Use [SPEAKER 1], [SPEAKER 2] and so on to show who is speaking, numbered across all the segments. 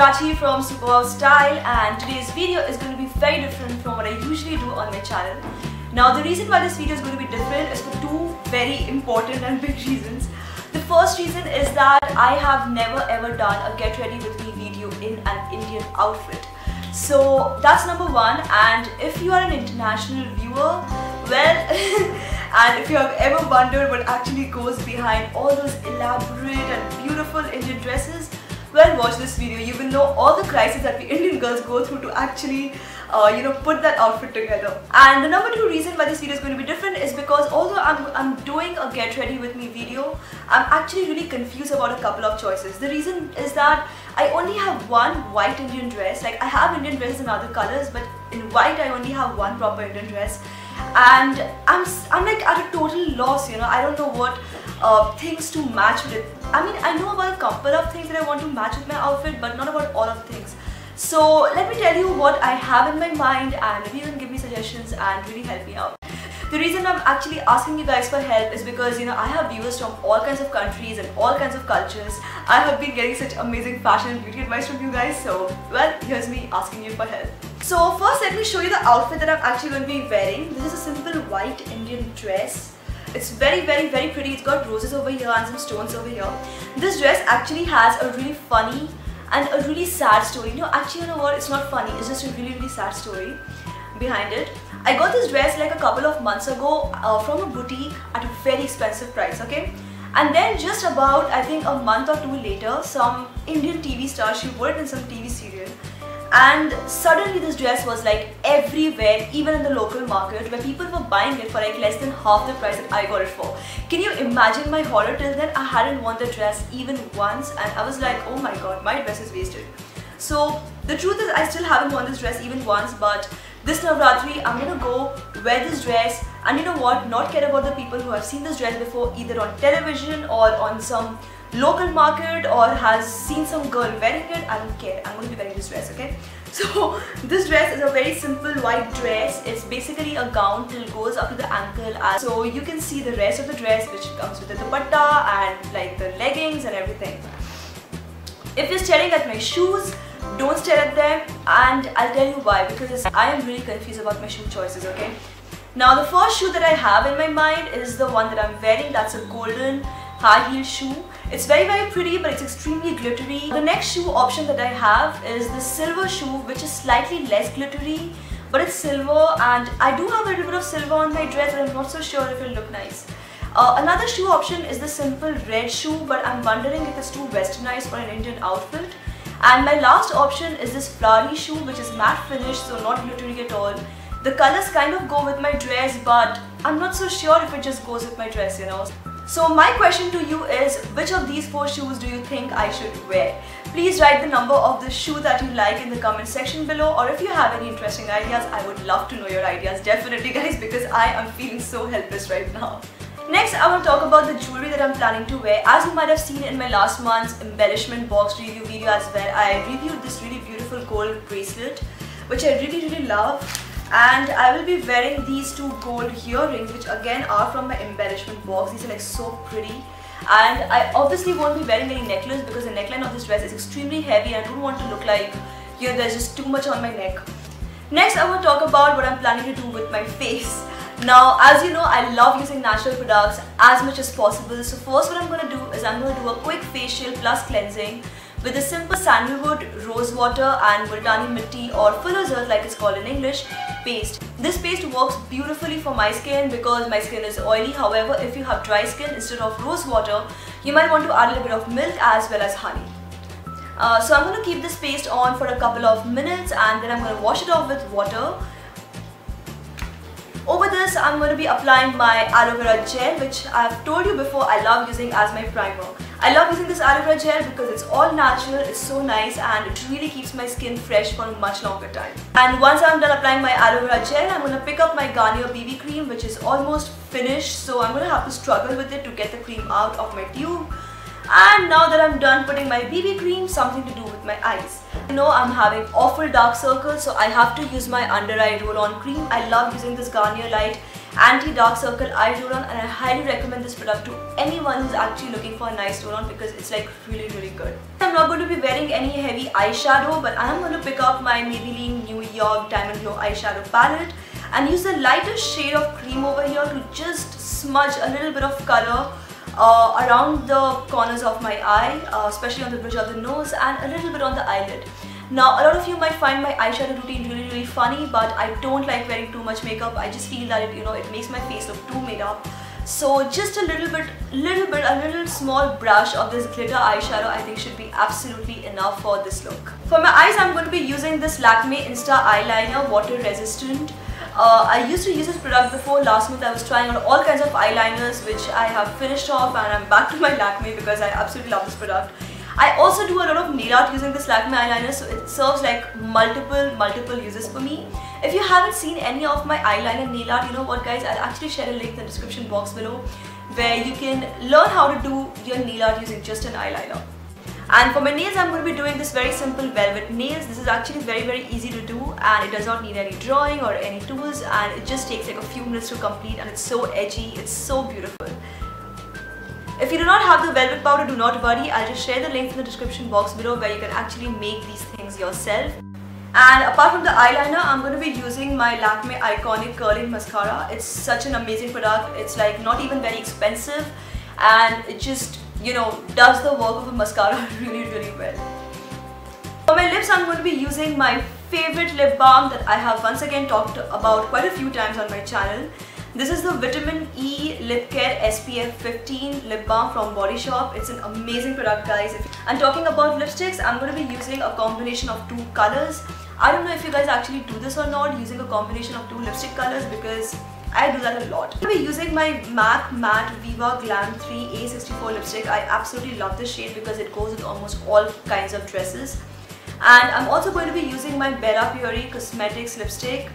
[SPEAKER 1] Prachi from Superwow Style, and today's video is going to be very different from what I usually do on my channel. Now the reason why this video is going to be different is for two very important and big reasons. The first reason is that I have never ever done a get ready with me video in an Indian outfit. So that's number one, and if you are an international viewer, well, and if you have ever wondered what actually goes behind all those elaborate and beautiful Indian dresses, well, watch this video. You will know all the crises that we Indian girls go through to actually put that outfit together. And the number two reason why this video is going to be different is because although I'm doing a get ready with me video, I'm actually really confused about a couple of choices. The reason is that I only have one white Indian dress. Like, I have Indian dresses in other colors, but in white I only have one proper Indian dress, and I'm like at a total loss. I don't know what things to match with it. I mean, I know about a couple of things that I want to match with my outfit, but not about all of things. So let me tell you what I have in my mind, and maybe you can give me suggestions and really help me out. The reason I'm actually asking you guys for help is because I have viewers from all kinds of countries and all kinds of cultures. I have been getting such amazing fashion and beauty advice from you guys, so well, here's me asking you for help. So first, let me show you the outfit that I'm actually going to be wearing. This is a simple white Indian dress. It's very pretty. It's got roses over here and some stones over here. This dress actually has a really funny and a really sad story. Actually, you know what? It's not funny. It's just a really sad story behind it. I got this dress like a couple of months ago from a boutique at a very expensive price, okay? And then just about, I think, a month or two later, some Indian TV star, she worked in some TV serial, and suddenly this dress was like everywhere, even in the local market, where people were buying it for like less than half the price that I got it for. Can you imagine my horror? Till then, I hadn't worn the dress even once, and I was like, oh my god, my dress is wasted. So the truth is, I still haven't worn this dress even once, but this Navratri, I'm gonna go wear this dress, and you know what, not care about the people who have seen this dress before, either on television or on some local market, or has seen some girl wearing it. I don't care. I'm going to be wearing this dress, okay? So this dress is a very simple white dress. It's basically a gown till goes up to the ankle, so you can see the rest of the dress, which comes with the dupatta and like the leggings and everything. If you're staring at my shoes, don't stare at them, and I'll tell you why, because I am really confused about my shoe choices, okay? Now the first shoe that I have in my mind is the one that I'm wearing. That's a golden high heel shoe. It's very pretty, but it's extremely glittery. The next shoe option that I have is the silver shoe, which is slightly less glittery, but it's silver, and I do have a little bit of silver on my dress, but I'm not so sure if it'll look nice. Another shoe option is the simple red shoe, but I'm wondering if it's too westernized for an Indian outfit. And my last option is this flowery shoe, which is matte finish, so not glittery at all. The colors kind of go with my dress, but I'm not so sure if it just goes with my dress, So my question to you is, which of these four shoes do you think I should wear? Please write the number of the shoe that you like in the comment section below, or if you have any interesting ideas, I would love to know your ideas, definitely guys, because I am feeling so helpless right now. Next, I want to talk about the jewelry that I'm planning to wear. As you might have seen in my last month's embellishment box review video as well, I reviewed this really beautiful gold bracelet, which I really love. And I will be wearing these two gold earrings, which again are from my embellishment box. These are like so pretty. And I obviously won't be wearing any necklace because the neckline of this dress is extremely heavy, and I don't want to look like there's just too much on my neck. Next, I want to talk about what I'm planning to do with my face. Now, as you know, I love using natural products as much as possible. So first, what I'm going to do is I'm going to do a quick facial plus cleansing with the simple sandalwood, rose water and multani mitti, or fuller's earth like it's called in English, paste. This paste works beautifully for my skin because my skin is oily. However, if you have dry skin, instead of rose water, you might want to add a little bit of milk as well as honey. So I'm going to keep this paste on for a couple of minutes, and then I'm going to wash it off with water. Over this, I'm going to be applying my aloe vera gel, which I've told you before I love using as my primer. I love using this aloe vera gel because it's all natural, it's so nice, and it really keeps my skin fresh for a much longer time. And once I'm done applying my aloe vera gel, I'm going to pick up my Garnier BB cream, which is almost finished, so I'm going to have to struggle with it to get the cream out of my tube. And now that I'm done putting my BB cream, something to do with my eyes. I know I'm having awful dark circles, so I have to use my under eye roll-on cream. I love using this Garnier Light, anti-dark circle eye roll-on, and I highly recommend this product to anyone who's actually looking for a nice roll-on because it's like really good. I'm not going to be wearing any heavy eyeshadow, but I'm going to pick up my Maybelline New York Diamond Glow eyeshadow palette and use the lightest shade of cream over here to just smudge a little bit of color around the corners of my eye, especially on the bridge of the nose and a little bit on the eyelid. Now, a lot of you might find my eyeshadow routine really funny, but I don't like wearing too much makeup. I just feel that it makes my face look too made up. So just a little small brush of this glitter eyeshadow I think should be absolutely enough for this look. For my eyes, I'm going to be using this Lakme Insta eyeliner, water resistant. I used to use this product before. Last month I was trying out all kinds of eyeliners which I have finished off, and I'm back to my Lakme because I absolutely love this product. I also do a lot of nail art using this Lakme eyeliner, so it serves like multiple uses for me. If you haven't seen any of my eyeliner nail art, you know what guys, I'll actually share a link in the description box below where you can learn how to do your nail art using just an eyeliner. And for my nails, I'm going to be doing this very simple velvet nails. This is actually very easy to do, and it does not need any drawing or any tools, and it just takes like a few minutes to complete, and it's so edgy, it's so beautiful. If you do not have the velvet powder, do not worry. I'll just share the link in the description box below where you can actually make these things yourself. And apart from the eyeliner, I'm going to be using my Lakme Iconic Curling Mascara. It's such an amazing product. It's like not even very expensive, and it just, does the work of a mascara really well. For my lips, I'm going to be using my favorite lip balm that I have once again talked about quite a few times on my channel. This is the Vitamin E Lip Care SPF 15 lip balm from Body Shop. It's an amazing product, guys. And talking about lipsticks, I'm going to be using a combination of two colors. I don't know if you guys actually do this or not, using a combination of two lipstick colors, because I do that a lot. I'm going to be using my MAC Matte Viva Glam 3 A64 lipstick. I absolutely love this shade because it goes with almost all kinds of dresses. And I'm also going to be using my Bella Puri Cosmetics lipstick.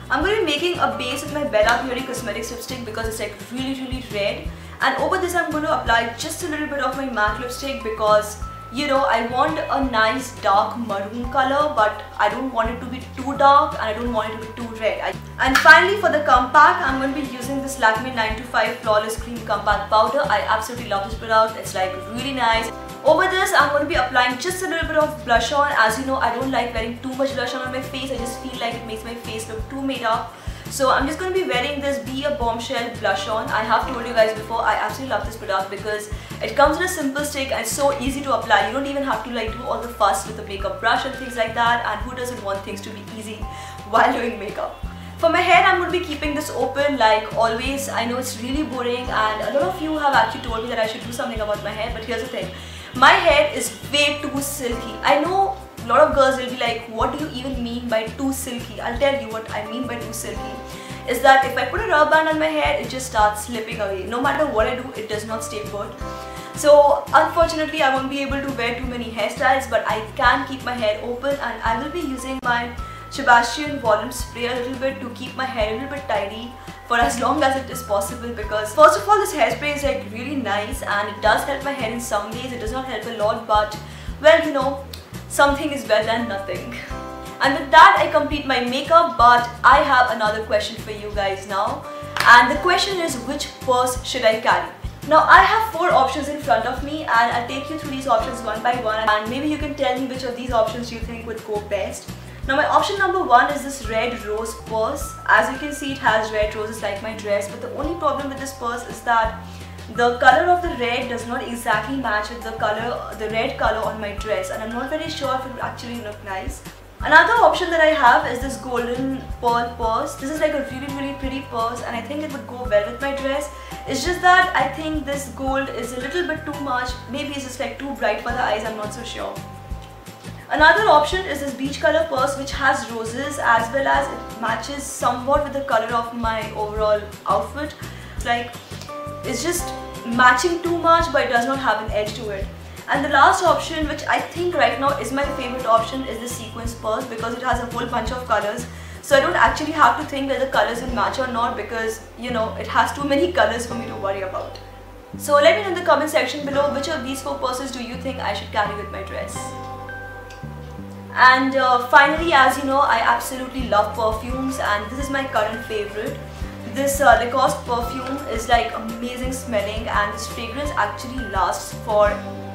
[SPEAKER 1] I'm going to be making a base with my Bella Puri Cosmetics lipstick because it's like really red. And over this I'm going to apply just a little bit of my MAC lipstick because I want a nice dark maroon color, but I don't want it to be too dark and I don't want it to be too red. And finally, for the compact, I'm going to be using this Lakme 925 Flawless Cream Compact Powder. I absolutely love this product. It's like really nice. Over this, I'm going to be applying just a little bit of blush on. As you know, I don't like wearing too much blush on my face. I just feel like it makes my face look too made up. So I'm just going to be wearing this Be a Bombshell blush on. I have told you guys before, I absolutely love this product because it comes in a simple stick and it's so easy to apply. You don't even have to do all the fuss with the makeup brush and things like that. And who doesn't want things to be easy while doing makeup? For my hair, I'm going to be keeping this open like always. I know it's really boring and a lot of you have actually told me that I should do something about my hair, but here's the thing. My hair is way too silky. I know a lot of girls will be like, what do you even mean by too silky? I'll tell you what I mean by too silky. Is that if I put a rubber band on my hair, it just starts slipping away. No matter what I do, it does not stay put. So unfortunately, I won't be able to wear too many hairstyles, but I can keep my hair open, and I will be using my Sebastian Volume Spray a little bit to keep my hair a little bit tidy for as long as it is possible, because first of all, this hairspray is like really nice and it does help my hair in some ways. It does not help a lot, but well, something is better than nothing. And with that, I complete my makeup, but I have another question for you guys now. And the question is, which purse should I carry? Now, I have 4 options in front of me and I'll take you through these options one by one, and maybe you can tell me which of these options you think would go best. Now, my option number 1 is this red rose purse. As you can see, it has red roses like my dress, but the only problem with this purse is that the color of the red does not exactly match with the red color on my dress, and I'm not very sure if it would actually look nice. Another option that I have is this golden pearl purse. This is like a really pretty purse, and I think it would go well with my dress. It's just that I think this gold is a little bit too much. Maybe it's just like too bright for the eyes, I'm not so sure. Another option is this beige color purse, which has roses as well as it matches somewhat with the color of my overall outfit. It's just matching too much, but it does not have an edge to it. And the last option, which I think right now is my favorite option, is the sequins purse, because it has a whole bunch of colors. So I don't actually have to think whether the colors will match or not, because it has too many colors for me to worry about. So let me know in the comment section below, which of these 4 purses do you think I should carry with my dress? And finally, as you know, I absolutely love perfumes, and this is my current favorite. This Lacoste perfume is like amazing smelling, and this fragrance actually lasts for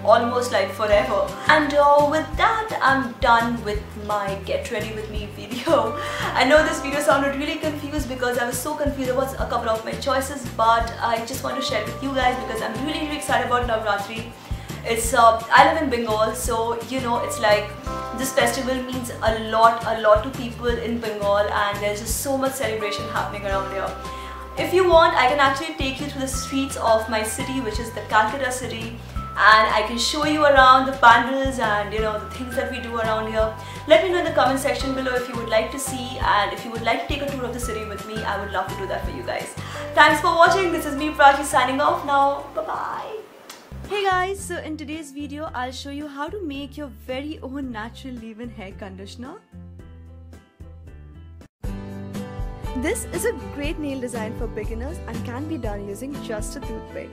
[SPEAKER 1] almost like forever. And with that, I'm done with my get ready with me video. I know this video sounded really confused because I was so confused about a couple of my choices, but I just want to share with you guys because I'm really excited about Navratri. It's I live in Bengal, so you know, it's like this festival means a lot to people in Bengal, and there's just so much celebration happening around here. If you want, I can actually take you through the streets of my city, which is the Calcutta city, and I can show you around the pandals and you know, the things that we do around here. Let me know in the comment section below if you would like to see, and if you would like to take a tour of the city with me. I would love to do that for you guys. Thanks for watching. This is me, Prachi, signing off now. Bye bye. Hey guys, so in today's video I'll show you how to make your very own natural leave-in hair conditioner. This is a great nail design for beginners and can be done using just a toothpick.